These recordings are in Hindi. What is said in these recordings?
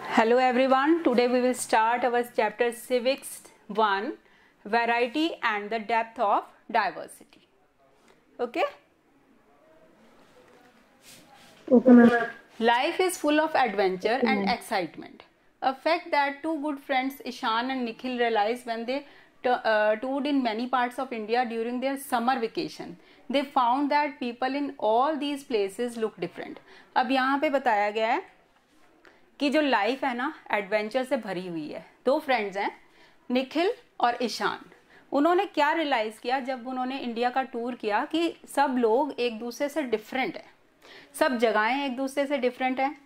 Hello everyone, today we will start our chapter Civics 1, Variety and the Depth of Diversity. Okay? Okay, ma'am. Life is full of adventure and excitement. A fact that two good friends Ishan and Nikhil realized when they toured in many parts of India during their summer vacation. They found that people in all these places look different. अब यहाँ पे बताया गया है कि जो लाइफ है ना एडवेंचर से भरी हुई है. दो फ्रेंड्स हैं निखिल और ईशान. उन्होंने क्या रियलाइज किया जब उन्होंने इंडिया का टूर किया कि सब लोग एक दूसरे से डिफरेंट है, सब जगहें एक दूसरे से डिफरेंट हैं.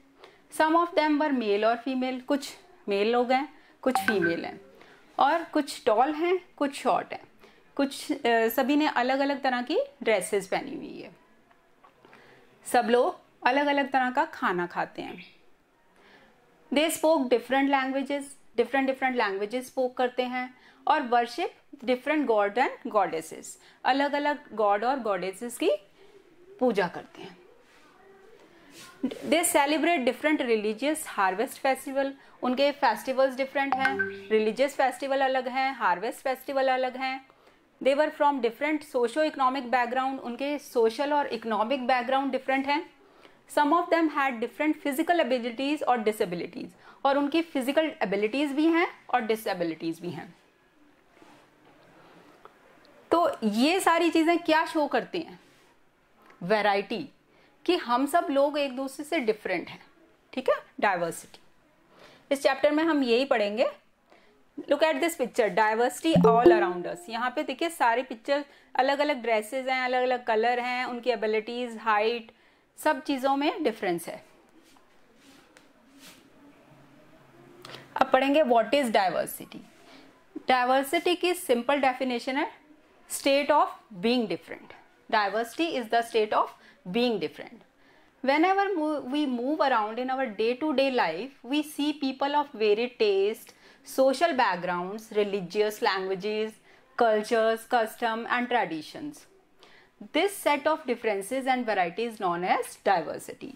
Some of them were mail और फीमेल, कुछ मेल लोग हैं कुछ फीमेल हैं, और कुछ टॉल हैं कुछ शॉर्ट हैं, कुछ सभी ने अलग अलग तरह की ड्रेसेस पहनी हुई है. सब लोग अलग अलग तरह का खाना खाते हैं. They spoke different languages, different languages spoke करते हैं और worship different god and goddesses, अलग अलग गॉड और गॉडेसेस की पूजा करते हैं. They celebrate different religious harvest festival, उनके फेस्टिवल्स डिफरेंट हैं, रिलीजियस फेस्टिवल अलग हैं, हार्वेस्ट फेस्टिवल अलग हैं. They were from different socio economic background, उनके सोशल और इकोनॉमिक बैकग्राउंड डिफरेंट हैं. Some of them had different physical abilities और डिसेबिलिटीज, और उनकी फिजिकल एबिलिटीज भी हैं और डिसेबिलिटीज भी हैं. तो ये सारी चीजें क्या शो करती हैं? वैरायटी, कि हम सब लोग एक दूसरे से डिफरेंट हैं. ठीक है, डाइवर्सिटी. इस चैप्टर में हम यही पढ़ेंगे. Look at this picture, diversity all around us. यहाँ पे देखिए सारे पिक्चर अलग अलग ड्रेसेस हैं, अलग अलग कलर हैं, उनकी एबिलिटीज, हाइट, सब चीजों में डिफरेंस है. अब पढ़ेंगे व्हाट इज डाइवर्सिटी. डाइवर्सिटी की सिंपल डेफिनेशन है state of being different. Diversity is the state of being different. Whenever we move around in our day-to-day life, we see people of varied taste, social backgrounds, religious languages, cultures, custom and traditions. This set of differences and variety is known as diversity.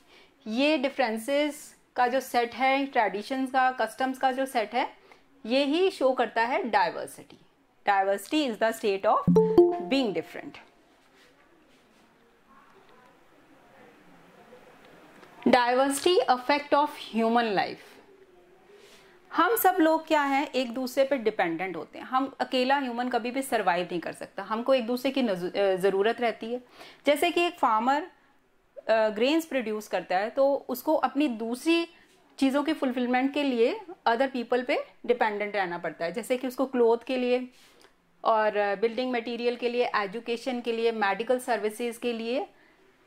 ये differences का जो set है, traditions का, customs का जो set है, ये ही show करता है diversity. Diversity is the state of being different. Diversity affect of human life. हम सब लोग क्या हैं, एक दूसरे पे डिपेंडेंट होते हैं. हम अकेला ह्यूमन कभी भी सरवाइव नहीं कर सकता, हमको एक दूसरे की ज़रूरत रहती है. जैसे कि एक फार्मर ग्रेन्स प्रोड्यूस करता है तो उसको अपनी दूसरी चीज़ों की फुलफिलमेंट के लिए अदर पीपल पे डिपेंडेंट रहना पड़ता है. जैसे कि उसको क्लोथ के लिए और बिल्डिंग मटेरियल के लिए, एजुकेशन के लिए, मेडिकल सर्विसेज के लिए,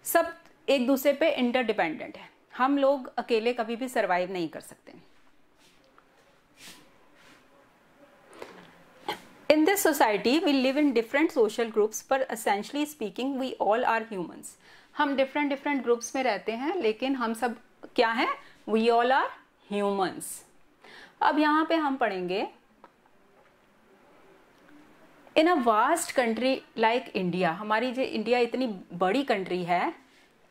सब एक दूसरे पे इंटरडिपेंडेंट है. हम लोग अकेले कभी भी सरवाइव नहीं कर सकते. In this society we live in different social groups, पर essentially speaking we all are humans. हम डिफरेंट ग्रुप्स में रहते हैं, लेकिन हम सब क्या हैं? We all are humans. अब यहाँ पे हम पढ़ेंगे in a vast country like India. हमारी जो इंडिया इतनी बड़ी कंट्री है,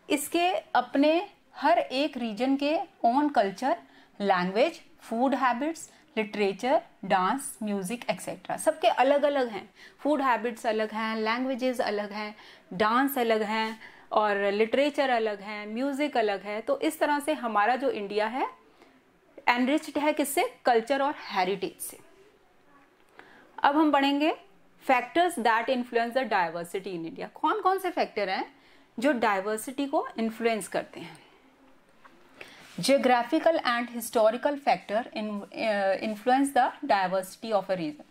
इसके अपने हर एक रीजन के own culture, language, food habits, literature, dance, music etcetera, सबके अलग अलग हैं. फूड हैबिट्स अलग हैं, लैंग्वेजेस अलग हैं, डांस अलग हैं, और लिटरेचर अलग है, म्यूजिक अलग है. तो इस तरह से हमारा जो इंडिया है एनरिच्ड है किससे? कल्चर और हेरिटेज से. अब हम पढ़ेंगे factors that influence the diversity in India. कौन कौन से फैक्टर हैं जो डाइवर्सिटी को इन्फ्लुएंस करते हैं? Geographical and historical factor influence the diversity of a region.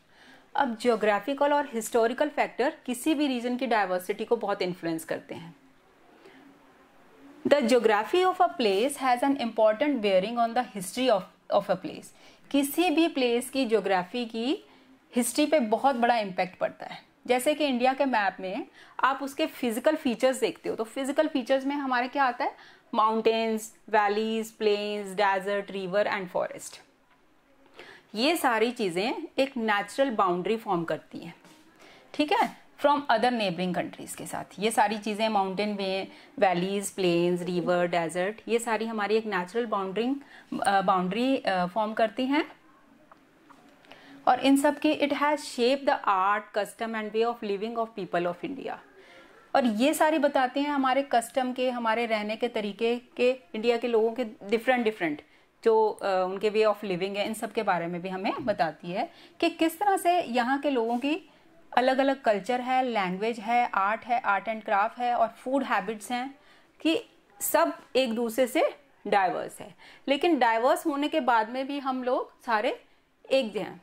अब जियोग्राफिकल और हिस्टोरिकल फैक्टर किसी भी रीजन की डाइवर्सिटी को बहुत इन्फ्लुएंस करते हैं. The geography of a place has an important bearing on the history of a place. किसी भी प्लेस की जियोग्राफी की हिस्ट्री पे बहुत बड़ा इम्पैक्ट पड़ता है. जैसे कि इंडिया के मैप में आप उसके फिजिकल फीचर्स देखते हो, तो फिजिकल फीचर्स में हमारे क्या आता है? Mountains, valleys, plains, desert, river and forest. ये सारी चीजें एक नेचुरल बाउंड्री फॉर्म करती हैं. ठीक है, फ्रॉम अदर नेबरिंग कंट्रीज के साथ। ये सारी चीज़ें माउंटेन में वैलीज, प्लेन्स, रिवर, डेजर्ट, ये सारी हमारी एक नेचुरल बाउंड्री फॉर्म करती हैं। और इन सब के it has shape the art, custom and way of living of people of India. और ये सारी बताते हैं हमारे कस्टम के, हमारे रहने के तरीके के, इंडिया के लोगों के डिफरेंट जो उनके वे ऑफ लिविंग है, इन सब के बारे में भी हमें बताती है कि किस तरह से यहाँ के लोगों की अलग अलग कल्चर है, लैंग्वेज है, आर्ट एंड क्राफ्ट है, और फूड हैबिट्स हैं, कि सब एक दूसरे से डाइवर्स है। लेकिन डाइवर्स होने के बाद में भी हम लोग सारे एक हैं।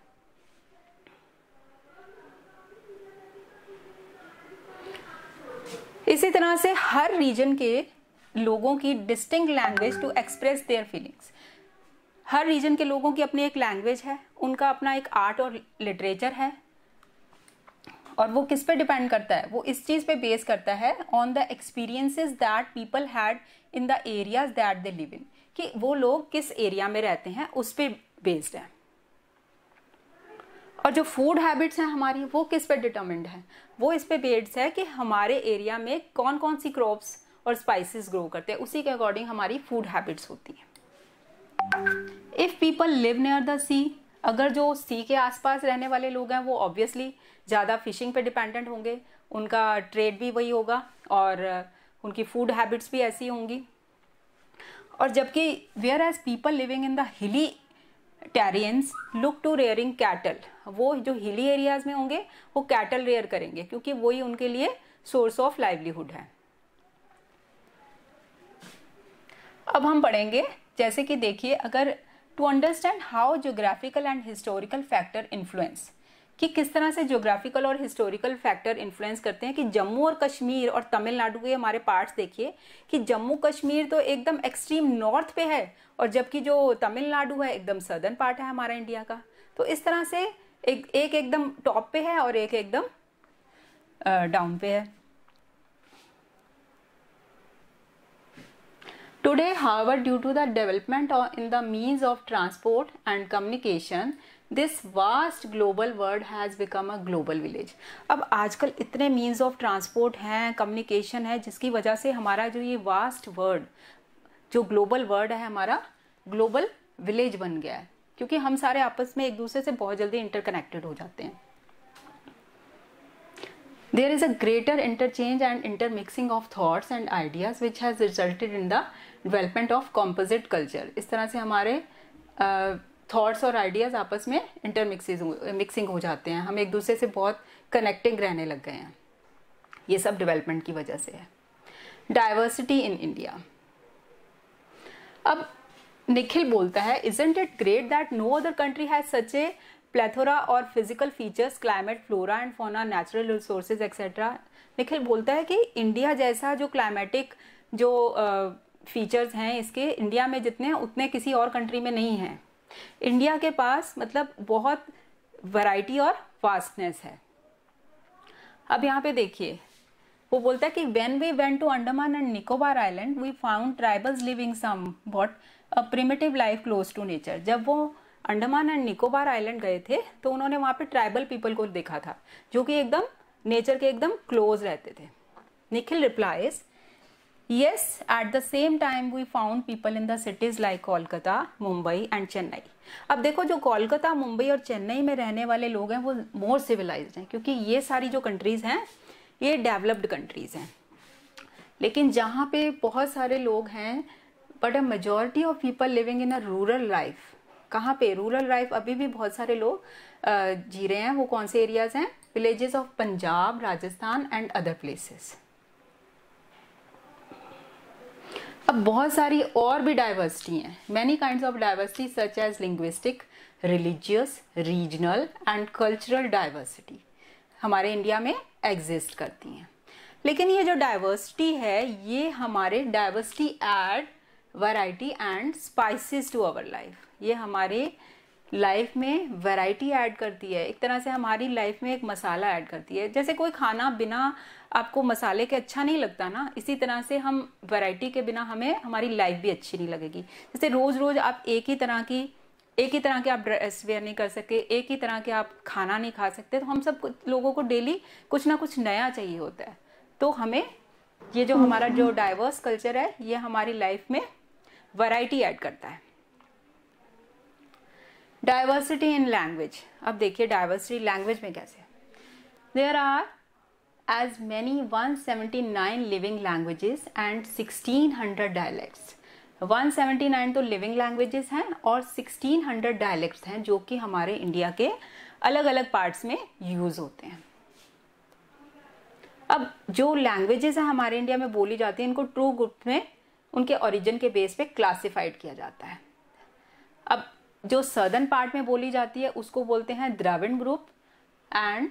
इसी तरह से हर रीजन के लोगों की distinct language to express their feelings. हर रीजन के लोगों की अपनी एक लैंग्वेज है, उनका अपना एक आर्ट और लिटरेचर है, और वो किस पे डिपेंड करता है? वो इस चीज पे बेस करता है on the experiences that people had in the areas that they live in, कि वो लोग किस एरिया में रहते हैं उस पे बेस्ड है। और जो फूड हैबिट्स हैं हमारी, वो किस पे डिटरमिन्ड है? वो इस पे बेस्ड है कि हमारे एरिया में कौन कौन सी क्रॉप्स और स्पाइसेस ग्रो करते हैं, उसी के अकॉर्डिंग हमारी फूड हैबिट्स होती हैं। If people live near the sea, अगर जो सी के आसपास रहने वाले लोग हैं वो ऑब्वियसली ज़्यादा फिशिंग पे डिपेंडेंट होंगे, उनका ट्रेड भी वही होगा, और उनकी फूड हैबिट्स भी ऐसी होंगी। और जबकि whereas people living in the hilly terrains look to rearing cattle, वो जो हिली एरियाज में होंगे वो कैटल रेयर करेंगे, क्योंकि वही उनके लिए सोर्स ऑफ लाइवलीहुड है। अब हम पढ़ेंगे, जैसे कि देखिए, अगर to understand how geographical and historical factor influence, कि किस तरह से ज्योग्राफिकल और हिस्टोरिकल फैक्टर इन्फ्लुएंस करते हैं, कि जम्मू और कश्मीर और तमिलनाडु के हमारे पार्ट्स देखिए, कि जम्मू कश्मीर तो एकदम एक्सट्रीम नॉर्थ पे है, और जबकि जो तमिलनाडु है एकदम सदर्न पार्ट है हमारा इंडिया का। तो इस तरह से एक एकदम टॉप पे है और एक एकदम डाउन पे है। Today, however, due to the development in the means of transport and communication, this vast global world has become a global village. अब आजकल इतने means of transport हैं, communication है, जिसकी वजह से हमारा जो ये vast world, जो global world है, हमारा global village बन गया है, क्योंकि हम सारे आपस में एक दूसरे से बहुत जल्दी interconnected हो जाते हैं। There is a greater interchange and intermixing of thoughts and ideas which has resulted in the development of composite culture. इस तरह से हमारे thoughts और ideas आपस में mixing हो जाते हैं, हम एक दूसरे से बहुत connecting रहने लग गए हैं। ये सब development की वजह से है। Diversity in India. अब निखिल बोलता है, Isn't it great that no other country has such a plethora और physical features, climate, flora and fauna, natural resources etcetera. Nikhil बोलता है कि इंडिया जैसा जो क्लाइमेटिक जो फीचर्स हैं इसके इंडिया में जितने हैं उतने किसी और कंट्री में नहीं हैं। इंडिया के पास मतलब बहुत वैरायटी और वास्टनेस है। अब यहाँ पे देखिए, वो बोलता है कि when we went to Andaman and Nicobar island we found tribals living somewhat a primitive life close to nature. जब वो अंडमान एंड निकोबार आइलैंड गए थे तो उन्होंने वहाँ पे ट्राइबल पीपल को देखा था जो कि एकदम नेचर के एकदम क्लोज रहते थे। Nikhil replies, yes, at the same time we found people in the cities like Kolkata, Mumbai and Chennai. अब देखो, जो कोलकाता, मुंबई और चेन्नई में रहने वाले लोग हैं वो मोर सिविलाइज्ड हैं, क्योंकि ये सारी जो कंट्रीज हैं ये डेवलप्ड कंट्रीज हैं। लेकिन जहाँ पे बहुत सारे लोग हैं but a majority of people living in a rural life. कहाँ पे रूरल लाइफ अभी भी बहुत सारे लोग जी रहे हैं। वो कौन से एरियाज हैं? Villages of Punjab, Rajasthan and other places. अब बहुत सारी और भी डाइवर्सिटी हैं, many kinds of diversity such as linguistic, religious, regional and cultural diversity हमारे इंडिया में एग्जिस्ट करती हैं। लेकिन ये जो डाइवर्सिटी है ये हमारे diversity add variety and spices to our life. ये हमारे लाइफ में वैरायटी ऐड करती है, एक तरह से हमारी लाइफ में एक मसाला ऐड करती है। जैसे कोई खाना बिना आपको मसाले के अच्छा नहीं लगता ना, इसी तरह से हम वैरायटी के बिना हमें हमारी लाइफ भी अच्छी नहीं लगेगी। जैसे रोज रोज आप एक ही तरह की एक ही तरह के आप ड्रेस वेयर नहीं कर सकते, एक ही तरह के आप खाना नहीं खा सकते। तो हम सब लोगों को डेली कुछ ना कुछ नया चाहिए होता है। तो हमें ये जो हमारा जो डाइवर्स कल्चर है, ये हमारी लाइफ में वैरायटी ऐड करता है। डाइवर्सिटी इन लैंग्वेज, अब देखिए डाइवर्सिटी लैंग्वेज में कैसे। There are as many 179 living languages and 1600 dialects। 179 तो लिविंग लैंग्वेजेस हैं और 1600 डायलेक्ट्स हैं जो कि हमारे इंडिया के अलग अलग पार्ट्स में यूज होते हैं। अब जो लैंग्वेजेस हैं हमारे इंडिया में बोली जाती हैं, इनको टू ग्रुप में उनके ओरिजिन के बेस पे क्लासिफाइड किया जाता है। अब जो सदर्न पार्ट में बोली जाती है उसको बोलते हैं द्रविड़ ग्रुप, एंड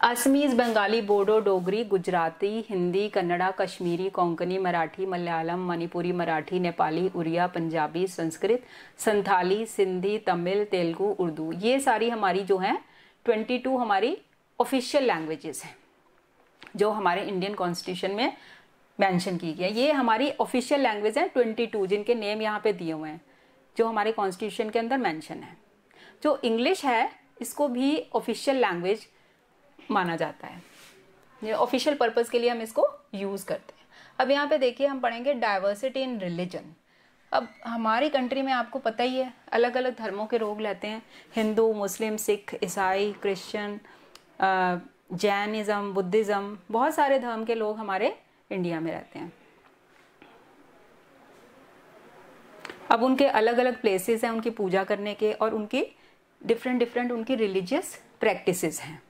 असमीज, बंगाली, बोडो, डोगरी, गुजराती, हिंदी, कन्नड़ा, कश्मीरी, कोंकणी, मराठी, मलयालम, मणिपुरी, मराठी, नेपाली, उड़िया, पंजाबी, संस्कृत, संथाली, सिंधी, तमिल, तेलुगु, उर्दू, ये सारी हमारी जो हैं 22 हमारी ऑफिशियल लैंग्वेजेस हैं जो हमारे इंडियन कॉन्स्टिट्यूशन में मेंशन की गई है। ये हमारी ऑफिशियल लैंग्वेज है 22 जिनके नेम यहाँ पे दिए हुए हैं जो हमारे कॉन्स्टिट्यूशन के अंदर मेंशन है। जो इंग्लिश है इसको भी ऑफिशियल लैंग्वेज माना जाता है, ये ऑफिशियल पर्पस के लिए हम इसको यूज करते हैं। अब यहाँ पे देखिए हम पढ़ेंगे डाइवर्सिटी इन रिलीजन। अब हमारी कंट्री में आपको पता ही है अलग अलग धर्मों के लोग रहते हैं, हिंदू, मुस्लिम, सिख, ईसाई, क्रिश्चियन, जैनिज्म, बुद्धिज्म, बहुत सारे धर्म के लोग हमारे इंडिया में रहते हैं। अब उनके अलग अलग प्लेसेस हैं उनकी पूजा करने के, और उनकी डिफरेंट उनकी रिलीजियस प्रैक्टिसेस हैं।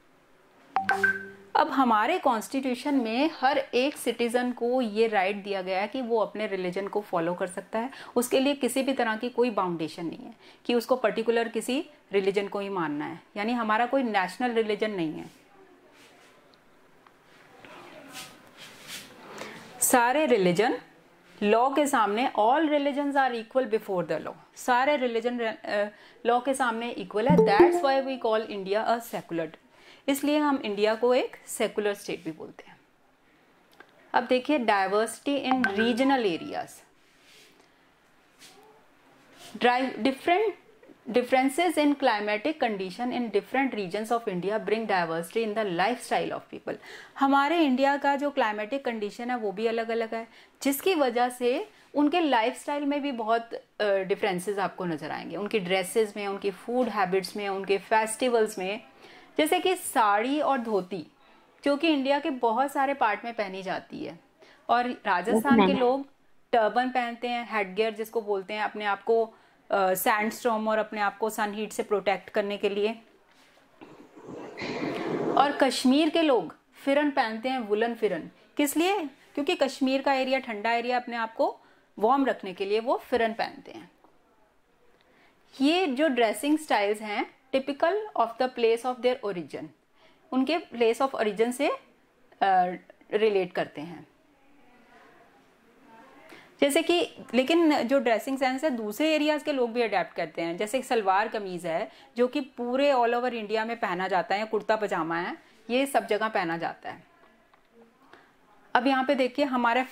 अब हमारे कॉन्स्टिट्यूशन में हर एक सिटीजन को ये राइट दिया गया है कि वो अपने रिलीजन को फॉलो कर सकता है। उसके लिए किसी भी तरह की कोई बाउंडेशन नहीं है कि उसको पर्टिकुलर किसी रिलीजन को ही मानना है, यानी हमारा कोई नेशनल रिलीजन नहीं है। सारे रिलीजन लॉ के सामने, all religions are equal before the law, सारे रिलीजन लॉ के सामने इक्वल है। That's why we call India a secular, इसलिए हम इंडिया को एक सेकुलर स्टेट भी बोलते हैं। अब देखिए diversity in regional areas, differences in climatic condition in different regions of India bring diversity in the lifestyle of people। हमारे इंडिया का जो क्लाइमेटिक कंडीशन है वो भी अलग अलग है, जिसकी वजह से उनके लाइफस्टाइल में भी बहुत डिफरेंसेस आपको नजर आएंगे, उनकी ड्रेसेस में, उनकी फूड हैबिट्स में, उनके फेस्टिवल्स में। जैसे कि साड़ी और धोती जो कि इंडिया के बहुत सारे पार्ट में पहनी जाती है, और राजस्थान के लोग टर्बन पहनते हैं, हेडगियर जिसको बोलते हैं, अपने आप को सैंडस्टॉर्म और अपने आप को सन हीट से प्रोटेक्ट करने के लिए। और कश्मीर के लोग फिरन पहनते हैं, वुलन फिरन, किस लिए? क्योंकि कश्मीर का एरिया ठंडा एरिया, अपने आप को वार्म रखने के लिए वो फिरन पहनते हैं। ये जो ड्रेसिंग स्टाइल्स हैं typical of the place of their origin, उनके प्लेस ऑफ ओरिजिन से रिलेट करते हैं। जैसे कि लेकिन जो ड्रेसिंग सेंस है दूसरे एरियाज के लोग भी अडेप्ट करते हैं। जैसे सलवार कमीज है जो कि पूरे ऑल ओवर इंडिया में पहना जाता है, कुर्ता पजामा है, ये सब जगह पहना जाता है। अब यहाँ पे देखिए हमारी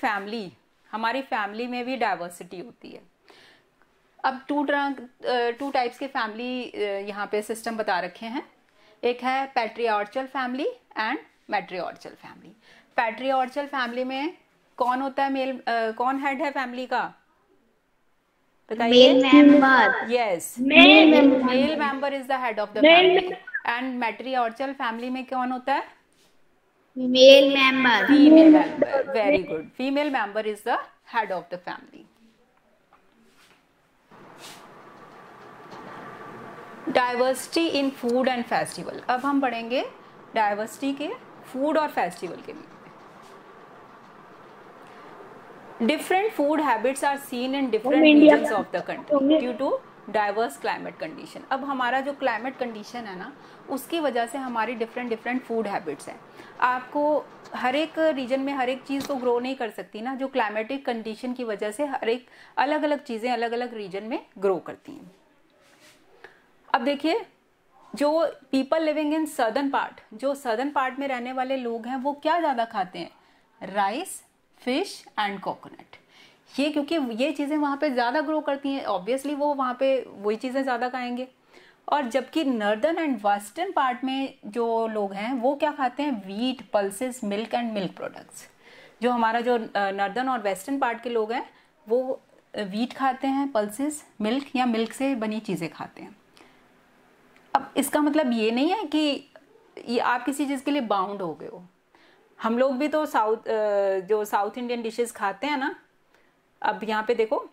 फैमिली में भी डाइवर्सिटी होती है। अब टू टाइप्स के फैमिली यहाँ पे सिस्टम बता रखे हैं। एक है पैट्रियार्चल family and matriarchal family. पैट्रियार्चल family में कौन होता है कौन हेड है फैमिली का, बताइए? Male member. Yes, male member is the head of the family. And matriarchal family में कौन होता है? Male member. Female member. Very good, female member is the head of the family. Diversity in food and festival. अब हम पढ़ेंगे डाइवर्सिटी के फूड और फेस्टिवल के लिए। Different food habits are seen in different regions of the country due to diverse climate condition। अब हमारा जो climate condition है ना, उसकी वजह से हमारी different food habits हैं। आपको हर एक रीजन में हर एक चीज़ तो ग्रो नहीं कर सकती ना, जो क्लाइमेटिक कंडीशन की वजह से हर एक अलग अलग चीज़ें अलग अलग रीजन में ग्रो करती हैं। अब देखिए जो people living in southern part, जो सदर्न पार्ट में रहने वाले लोग हैं वो क्या ज़्यादा खाते हैं? Rice, fish and coconut. ये क्योंकि ये चीज़ें वहाँ पे ज़्यादा ग्रो करती हैं, ऑब्वियसली वो वहाँ पे वही चीज़ें ज़्यादा खाएंगे। और जबकि नॉर्दर्न एंड वेस्टर्न पार्ट में जो लोग हैं वो क्या खाते हैं, wheat, pulses, milk and milk products. जो हमारा जो नॉर्दर्न और वेस्टर्न पार्ट के लोग हैं वो वीट खाते हैं, पल्सेस, मिल्क या मिल्क से बनी चीज़ें खाते हैं। अब इसका मतलब ये नहीं है कि ये आप किसी चीज़ के लिए बाउंड हो गए हो। हम लोग भी तो जो साउथ इंडियन डिशेस खाते हैं ना। अब यहाँ पे देखो,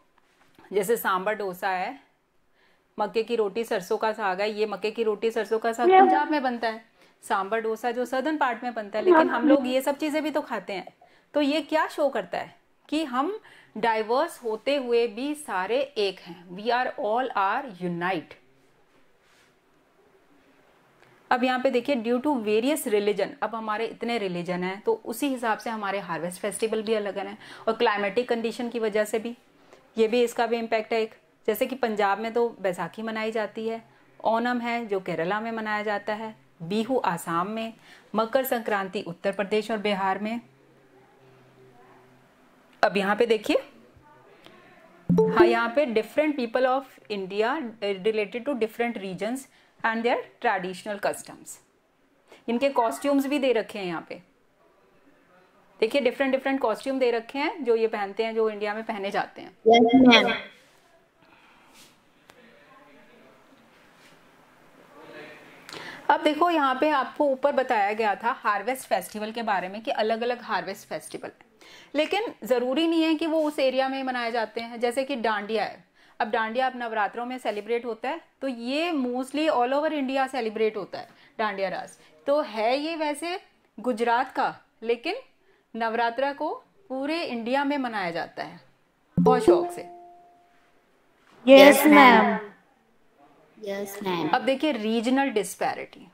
जैसे सांबर डोसा है, मक्के की रोटी सरसों का साग है। ये मक्के की रोटी सरसों का साग पंजाब में बनता है, सांबर डोसा जो सदर्न पार्ट में बनता है, लेकिन हम लोग ये सब चीज़ें भी तो खाते हैं। तो ये क्या शो करता है कि हम डाइवर्स होते हुए भी सारे एक हैं। We are all are unite. अब यहाँ पे देखिए, ड्यू टू वेरियस रिलीजन, अब हमारे इतने रिलीजन हैं तो उसी हिसाब से हमारे हार्वेस्ट फेस्टिवल भी अलग हैं, और क्लाइमेटिक कंडीशन की वजह से भी ये भी इसका भी इम्पैक्ट है एक। जैसे कि पंजाब में तो बैसाखी मनाई जाती है, ओनम है जो केरला में मनाया जाता है, बिहू आसाम में, मकर संक्रांति उत्तर प्रदेश और बिहार में। अब यहाँ पे देखिए, हाँ, यहाँ पे different people of India related to different regions and their traditional customs. इनके कॉस्ट्यूम्स भी दे रखे हैं यहाँ पे, देखिए डिफरेंट डिफरेंट कॉस्ट्यूम दे रखे हैं जो ये पहनते हैं, जो इंडिया में पहने जाते हैं। Yes, ma'am. अब देखो यहाँ पे आपको ऊपर बताया गया था हार्वेस्ट फेस्टिवल के बारे में कि अलग अलग हार्वेस्ट फेस्टिवल है, लेकिन जरूरी नहीं है कि वो उस एरिया में मनाए जाते हैं। जैसे कि डांडिया है, अब डांडिया अब नवरात्रों में सेलिब्रेट होता है, तो ये mostly all over India celebrate होता है डांडिया रास। तो है ये वैसे गुजरात का, लेकिन नवरात्रा को पूरे इंडिया में मनाया जाता है बहुत शौक से। Yes, ma'am. Yes, ma'am. अब देखिए रीजनल डिस्पैरिटी।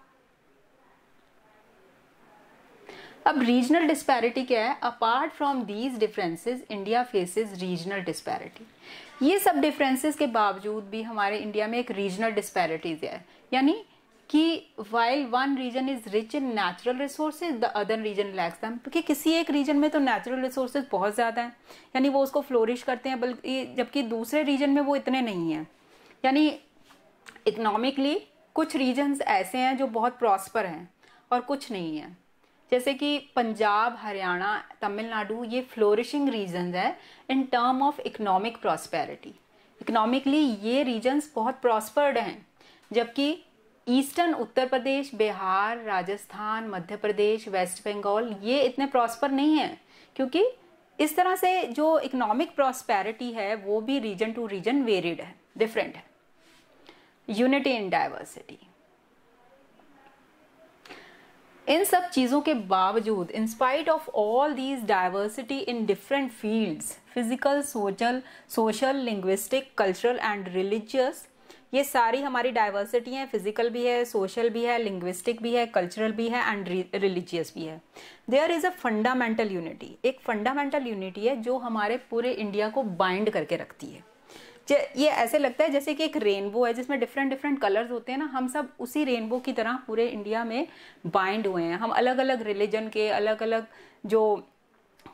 अब रीजनल डिस्पैरिटी क्या है? Apart from these differences India faces regional disparity. ये सब डिफरेंसेस के बावजूद भी हमारे इंडिया में एक रीजनल डिस्पैरिटीज है, यानी कि while one region is rich in natural resources the other region lacks them. क्योंकि किसी एक रीजन में तो नेचुरल रिसोर्सेज बहुत ज़्यादा हैं, यानी वो उसको फ्लोरिश करते हैं, बल्कि जबकि दूसरे रीजन में वो इतने नहीं हैं। यानी इकोनॉमिकली कुछ रीजन्स ऐसे हैं जो बहुत प्रॉस्पर हैं और कुछ नहीं हैं। जैसे कि पंजाब, हरियाणा, तमिलनाडु, ये फ्लोरिशिंग रीजन्स है in term of economic prosperity. Economically ये रीजन्स बहुत प्रॉस्पर्ड हैं, जबकि ईस्टर्न उत्तर प्रदेश, बिहार, राजस्थान, मध्य प्रदेश, वेस्ट बंगाल ये इतने प्रॉस्पर नहीं हैं, क्योंकि इस तरह से जो इकोनॉमिक प्रॉस्पेरिटी है वो भी रीजन टू रीजन वेरिड है, डिफरेंट है। Unity in diversity. इन सब चीज़ों के बावजूद, in spite of all these diversity in different fields, physical, social, linguistic, cultural and religious, ये सारी हमारी डाइवर्सिटी है। फिजिकल भी है, सोशल भी है, लिंग्विस्टिक भी है, कल्चरल भी है एंड रिलीजियस भी है। There is a fundamental unity. एक फंडामेंटल यूनिटी है जो हमारे पूरे इंडिया को बाइंड करके रखती है। ये ऐसे लगता है जैसे कि एक रेनबो है जिसमें डिफरेंट डिफरेंट कलर्स होते हैं ना, हम सब उसी रेनबो की तरह पूरे इंडिया में बाइंड हुए हैं। हम अलग अलग रिलीजन के, अलग अलग जो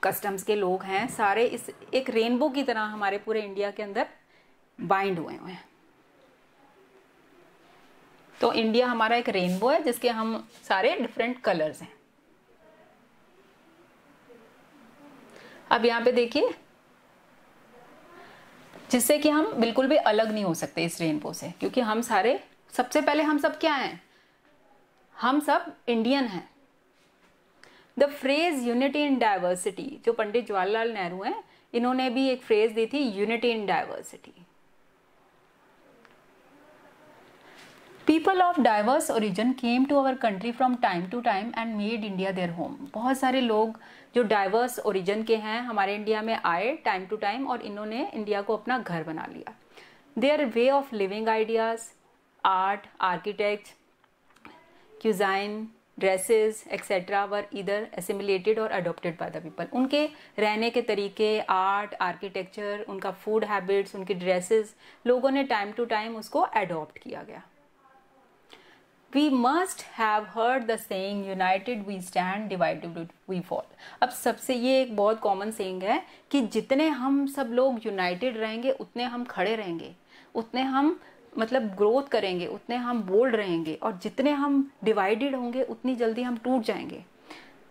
कस्टम्स के लोग हैं, सारे इस एक रेनबो की तरह हमारे पूरे इंडिया के अंदर बाइंड हुए हैं। तो इंडिया हमारा एक रेनबो है जिसके हम सारे डिफरेंट कलर्स हैं। अब यहाँ पे देखिए, जिससे कि हम बिल्कुल भी अलग नहीं हो सकते इस रेनबो से, क्योंकि हम सारे, सबसे पहले हम सब क्या हैं? हम सब इंडियन हैं। The phrase unity in diversity, जो पंडित जवाहरलाल नेहरू हैं, इन्होंने भी एक फ्रेज दी थी, unity in diversity. People of diverse origin came to our country from time to time and made India their home. बहुत सारे लोग जो डाइवर्स ओरिजिन के हैं हमारे इंडिया में आए टाइम टू टाइम, और इन्होंने इंडिया को अपना घर बना लिया। Their way of living ideas, art, architect, cuisine, dresses etcetera were इधर एसिमिलेटेड और अडोप्टेड बाय द पीपल। उनके रहने के तरीके, आर्ट, आर्किटेक्चर, उनका फूड हैबिट्स, उनकी ड्रेसेस, लोगों ने टाइम टू टाइम उसको अडॉप्ट किया गया। We must have heard the saying united we stand, divided we fall. अब सबसे ये एक बहुत कॉमन सेइंग है कि जितने हम सब लोग यूनाइटेड रहेंगे उतने हम खड़े रहेंगे, उतने हम मतलब ग्रोथ करेंगे, उतने हम बोल्ड रहेंगे, और जितने हम डिवाइडेड होंगे उतनी जल्दी हम टूट जाएंगे.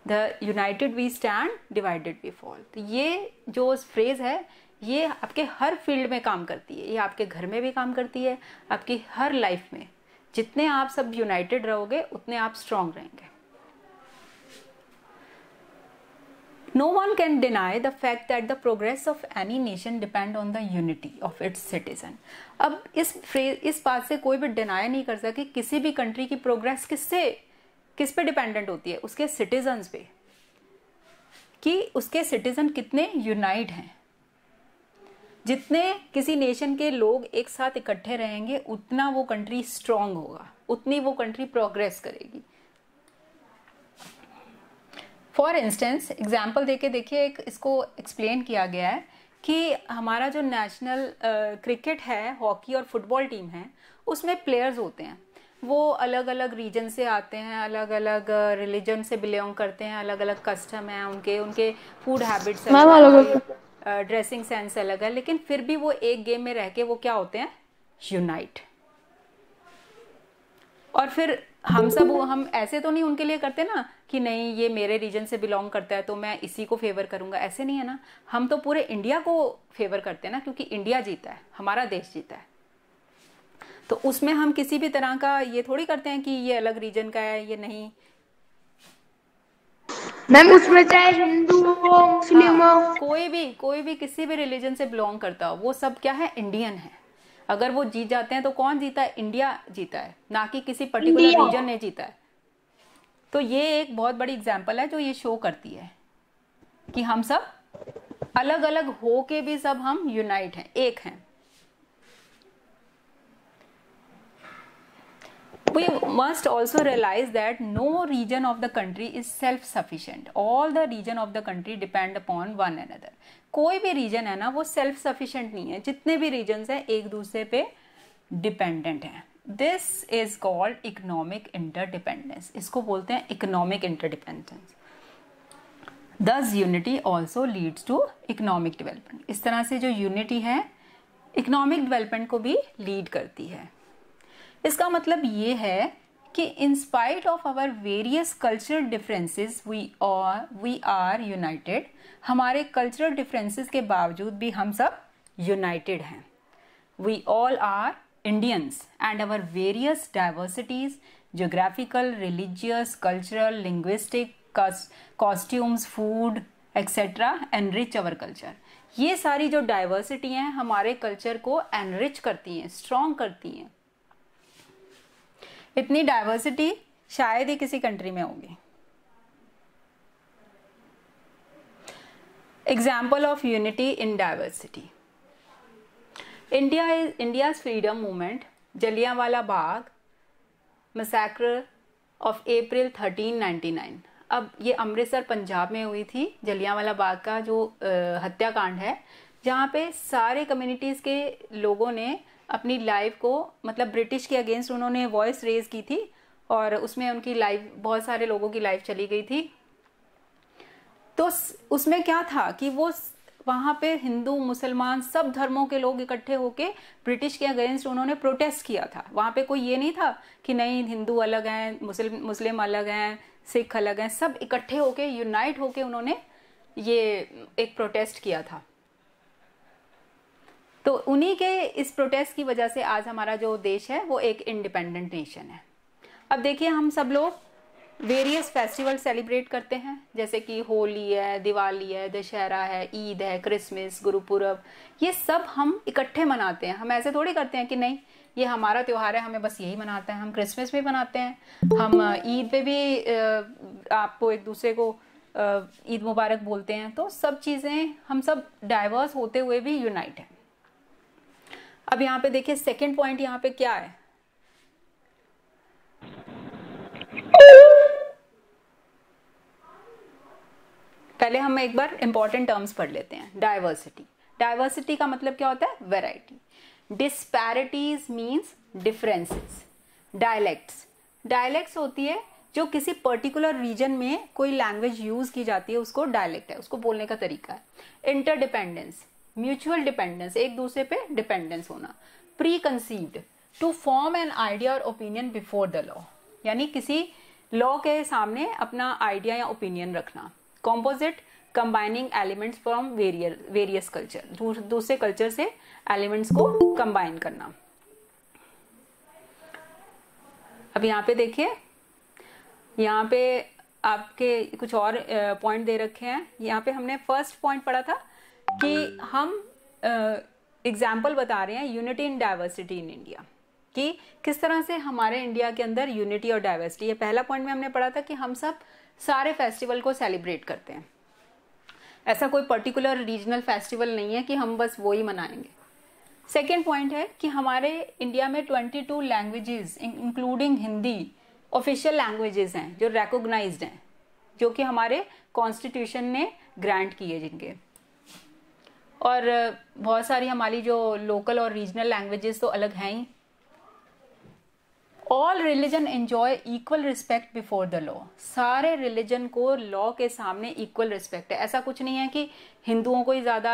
The united we stand, divided we fall. तो ये जो फ्रेज है ये आपके हर फील्ड में काम करती है. ये आपके घर में भी काम करती है, आपकी हर लाइफ में. जितने आप सब यूनाइटेड रहोगे उतने आप स्ट्रांग रहेंगे. No one can deny the fact that the progress of any nation depend on the unity of its citizen. अब इस बात से कोई भी डिनाई नहीं कर सकता कि किसी भी कंट्री की प्रोग्रेस किस पे डिपेंडेंट होती है, उसके सिटीजन्स पे, कि उसके सिटीजन कितने यूनाइट हैं. जितने किसी नेशन के लोग एक साथ इकट्ठे रहेंगे उतना वो कंट्री स्ट्रांग होगा, उतनी वो कंट्री प्रोग्रेस करेगी. फॉर इंस्टेंस एग्जाम्पल देके देखिए, इसको एक्सप्लेन किया गया है कि हमारा जो नेशनल क्रिकेट है, हॉकी और फुटबॉल टीम है, उसमें प्लेयर्स होते हैं. वो अलग अलग रीजन से आते हैं, अलग अलग रिलीजन से बिलोंग करते हैं, अलग अलग कस्टम है उनके फूड हैबिट्स अलग, ड्रेसिंग सेंस अलग है, लेकिन फिर भी वो एक गेम में रह के वो क्या होते हैं, यूनाइट. और फिर हम ऐसे तो नहीं उनके लिए करते ना कि नहीं ये मेरे रीजन से बिलोंग करता है तो मैं इसी को फेवर करूंगा, ऐसे नहीं है ना. हम तो पूरे इंडिया को फेवर करते हैं ना, क्योंकि इंडिया जीता है, हमारा देश जीता है. तो उसमें हम किसी भी तरह का ये थोड़ी करते हैं कि ये अलग रीजन का है, ये नहीं. मैम उसमें चाहे हिंदू हो, मुस्लिम हो, कोई भी किसी भी रिलीजन से बिलोंग करता हो, वो सब क्या है, इंडियन है. अगर वो जीत जाते हैं तो कौन जीता है, इंडिया जीता है, ना कि किसी पर्टिकुलर रीजन ने जीता है. तो ये एक बहुत बड़ी एग्जांपल है जो ये शो करती है कि हम सब अलग अलग हो के भी सब हम यूनाइट हैं, एक हैं. We must also realize that no region of the country is self-sufficient. All the region of the country depend upon one another. कोई भी रीजन है ना वो सेल्फ सफिशिएंट नहीं है, जितने भी रीजन्स हैं एक दूसरे पे डिपेंडेंट हैं. This is called economic interdependence. इसको बोलते हैं economic interdependence. This unity also leads to economic development. इस तरह से जो यूनिटी है इकोनॉमिक डेवलपमेंट को भी लीड करती है. इसका मतलब ये है कि in spite of our various cultural differences we are united. हमारे कल्चरल डिफरेंसेस के बावजूद भी हम सब यूनाइटेड हैं. We all are Indians and our various diversities, geographical, religious, cultural, linguistic, costumes, food etcetera enrich our culture. ये सारी जो डाइवर्सिटी हैं हमारे कल्चर को एनरिच करती हैं, स्ट्रॉन्ग करती हैं. इतनी डाइवर्सिटी शायद ही किसी कंट्री में होगी. Example of unity in diversity. India's freedom movement, Jallianwala Bagh massacre of April 1399. अब ये अमृतसर पंजाब में हुई थी. जलियांवाला बाग का जो हत्याकांड है, जहाँ पे सारे कम्युनिटीज के लोगों ने अपनी लाइफ को, मतलब ब्रिटिश के अगेंस्ट उन्होंने वॉइस रेज की थी और उसमें उनकी लाइफ, बहुत सारे लोगों की लाइफ चली गई थी. तो उसमें क्या था कि वो वहाँ पे हिंदू मुसलमान सब धर्मों के लोग इकट्ठे होके ब्रिटिश के अगेंस्ट उन्होंने प्रोटेस्ट किया था. वहाँ पे कोई ये नहीं था कि नहीं हिंदू अलग हैं, मुस्लिम अलग हैं, सिख अलग हैं. सब इकट्ठे होके यूनाइट होके उन्होंने ये एक प्रोटेस्ट किया था. तो उन्हीं के इस प्रोटेस्ट की वजह से आज हमारा जो देश है वो एक इंडिपेंडेंट नेशन है. अब देखिए हम सब लोग वेरियस फेस्टिवल सेलिब्रेट करते हैं, जैसे कि होली है, दिवाली है, दशहरा है, ईद है, क्रिसमस, गुरुपुरब. ये सब हम इकट्ठे मनाते हैं. हम ऐसे थोड़ी करते हैं कि नहीं ये हमारा त्योहार है, हमें बस यही मनाते हैं. हम क्रिसमस भी मनाते हैं, हम ईद पे भी आपको एक दूसरे को ईद मुबारक बोलते हैं. तो सब चीज़ें, हम सब डाइवर्स होते हुए भी यूनाइट हैं. अब यहाँ पे देखिए सेकंड पॉइंट यहाँ पे क्या है. पहले हम एक बार इंपॉर्टेंट टर्म्स पढ़ लेते हैं. डाइवर्सिटी. डाइवर्सिटी का मतलब क्या होता है, variety. Disparities means differences. Dialects. Dialects होती है जो किसी पर्टिकुलर रीजन में कोई लैंग्वेज यूज की जाती है, उसको डायलेक्ट है, उसको बोलने का तरीका है। इंटरडिपेंडेंस, म्यूचुअल डिपेंडेंस, एक दूसरे पे डिपेंडेंस होना। Preconceived, to form an idea और ओपिनियन बिफोर द लॉ, यानी किसी लॉ के सामने अपना आइडिया या ओपिनियन रखना। Composite, combining elements from various culture, दूसरे कल्चर से एलिमेंट्स को कंबाइन करना। अब यहाँ पे देखिए, यहाँ पे आपके कुछ और पॉइंट दे रखे हैं। यहाँ पे हमने फर्स्ट पॉइंट पढ़ा था कि हम एग्जाम्पल बता रहे हैं unity in diversity in India, कि किस तरह से हमारे इंडिया के अंदर यूनिटी और डाइवर्सिटी। ये पहला पॉइंट में हमने पढ़ा था कि हम सब सारे फेस्टिवल को सेलिब्रेट करते हैं, ऐसा कोई पर्टिकुलर रीजनल फेस्टिवल नहीं है कि हम बस वो ही मनाएंगे। सेकेंड पॉइंट है कि हमारे इंडिया में 22 languages including Hindi official languages हैं जो रिकॉग्नाइज्ड हैं, जो कि हमारे कॉन्स्टिट्यूशन ने ग्रांट किए जिनके। और बहुत सारी हमारी जो लोकल और रीजनल लैंग्वेजेस तो अलग हैं ही। All religion enjoy equal respect before the law, सारे रिलीजन को लॉ के सामने इक्वल रिस्पेक्ट है। ऐसा कुछ नहीं है कि हिंदुओं को ही ज़्यादा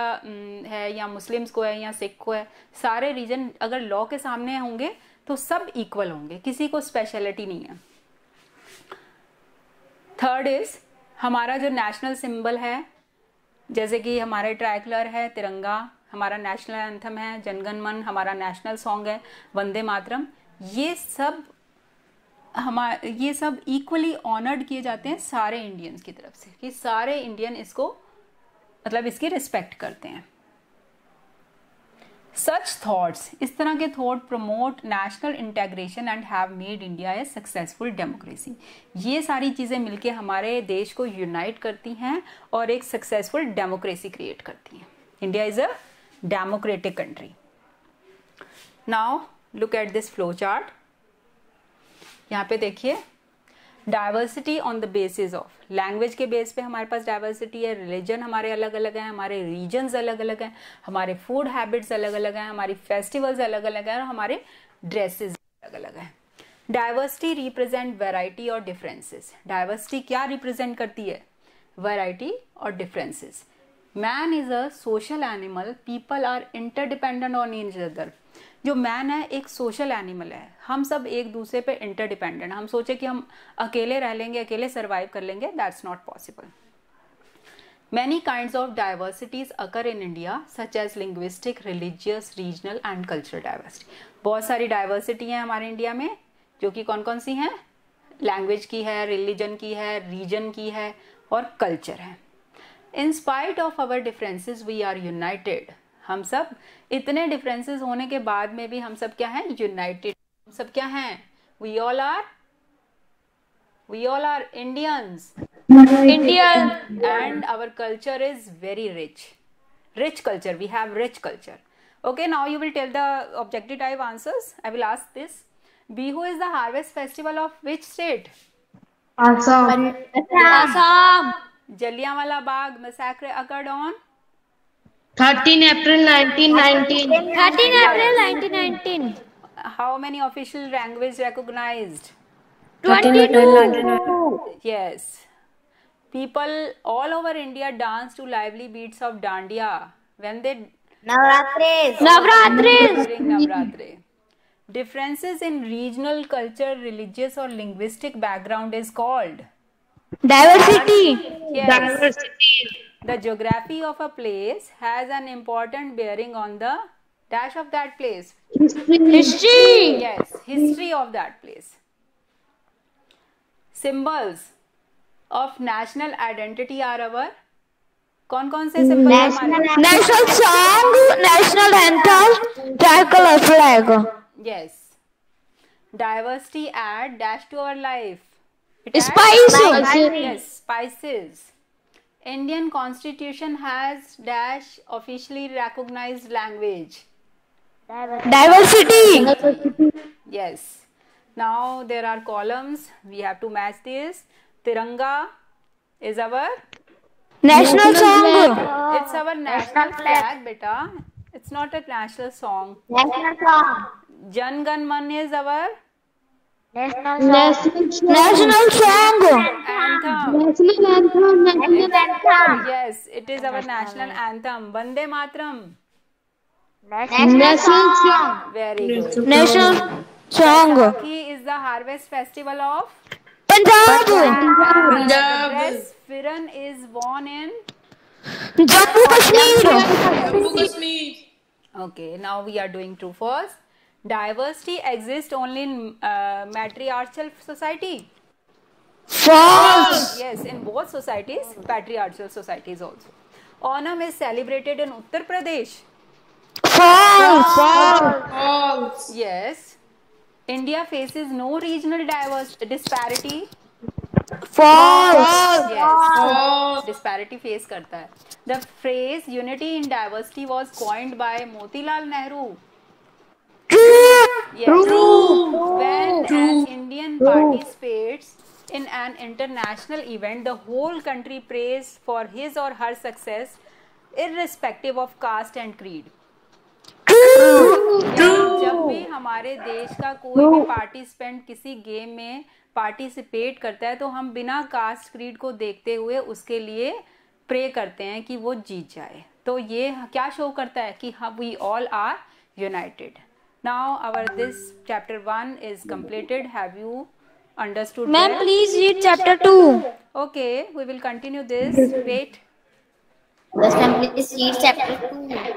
है या मुस्लिम्स को है या सिख को है, सारे रीजन अगर लॉ के सामने होंगे तो सब इक्वल होंगे, किसी को स्पेशलिटी नहीं है। थर्ड इज हमारा जो नेशनल सिंबल है, जैसे कि हमारे ट्राइकलर है, तिरंगा हमारा नेशनल एंथम है, जनगण मन हमारा नेशनल सॉन्ग है, वंदे मातरम, ये सब इक्वली ऑनर्ड किए जाते हैं सारे इंडियंस की तरफ से, कि सारे इंडियन इसको मतलब इसकी रिस्पेक्ट करते हैं। सच थॉट्स, इस तरह के thought promote national integration and have made India A successful democracy. ये सारी चीज़ें मिलके हमारे देश को यूनाइट करती हैं और एक सक्सेसफुल डेमोक्रेसी क्रिएट करती हैं। India is a democratic country. Now look at this flow chart. यहाँ पे देखिए, diversity on the basis of, language के बेस पे हमारे पास डाइवर्सिटी है, रिलीजन हमारे अलग अलग हैं, हमारे रीजन्स अलग अलग हैं, हमारे फूड हैबिट्स अलग अलग हैं, हमारी फेस्टिवल्स अलग अलग हैं और हमारे ड्रेसेस अलग अलग हैं। डाइवर्सिटी रिप्रेजेंट वैरायटी और डिफरेंसेस। डाइवर्सिटी क्या रिप्रेजेंट करती है? वैरायटी और differences. Man is a social animal, people are interdependent on each other. जो मैन है एक सोशल एनिमल है, हम सब एक दूसरे पे इंटरडिपेंडेंट। हम सोचे कि हम अकेले रह लेंगे, अकेले सर्वाइव कर लेंगे, that's not possible. Many kinds of diversities occur in India such as linguistic, religious, regional and cultural diversity. बहुत सारी डाइवर्सिटी है हमारे इंडिया में, जो कि कौन कौन सी हैं? लैंग्वेज की है, रिलीजन की है, रीजन की है और कल्चर है। In spite of our differences we are united. हम सब इतने डिफरेंसेस होने के बाद में भी हम सब क्या हैं? यूनाइटेड। हम सब क्या हैं? We all are Indians, Indian. and our culture is very rich culture. We have rich culture. Okay, now you will tell the objective type answers. I will ask this. Bihu is the harvest festival of which state? Assam. Assam. Jallianwala Bagh massacre occurred on 13 April 1919. 13 April 1919. how many official languages recognized? 22. Yes. People all over India dance to lively beats of dandiya when they Navratri. during Navratri. Differences in regional culture, religious or linguistic background is called Diversity. yes. Diversity. The geography of a place has an important bearing on the dash of that place. History. Yes, history of that place. Symbols of national identity are our कौन से सिंबल हमारे? National song, national anthem, tricolor flag. Yes. Diversity add dash to our life. Spices. Yes, spices. Indian Constitution has dash officially recognized language. Diversity. Yes. Now there are columns. We have to match this. Tiranga is our National song. it's our national flag, beta. It's not a national song. National song. Jan Gan Man is our National song. Anthem. National anthem. National anthem. Yes, it is our national anthem. Vande Mataram. National song. Very good. National song. Baisakhi is the harvest festival of Punjab. the dress Firan is worn in. Jammu Kashmir. Okay, now we are doing true first. Diversity exists only in matriarchal society. False. Yes, in both societies, patriarchal societies also. Onam is celebrated in Uttar Pradesh. False. Yes. India faces no regional disparity. False. Yes. Disparity face करता है. The phrase unity in diversity was coined by Motilal Nehru. Yes. When an Indian participates in an international event, the whole country prays for his or her success, irrespective of caste and creed. जब भी हमारे देश का कोई भी पार्टिसिपेंट किसी गेम में पार्टिसिपेट करता है तो हम बिना कास्ट क्रीड को देखते हुए उसके लिए प्रे करते हैं कि वो जीत जाए. तो ये क्या शो करता है कि हम we all are united. Now our this chapter 1 is completed. Have you understood? Ma'am, please read chapter 2. Okay, we will continue this. Wait. Yes, ma'am, please read chapter 2.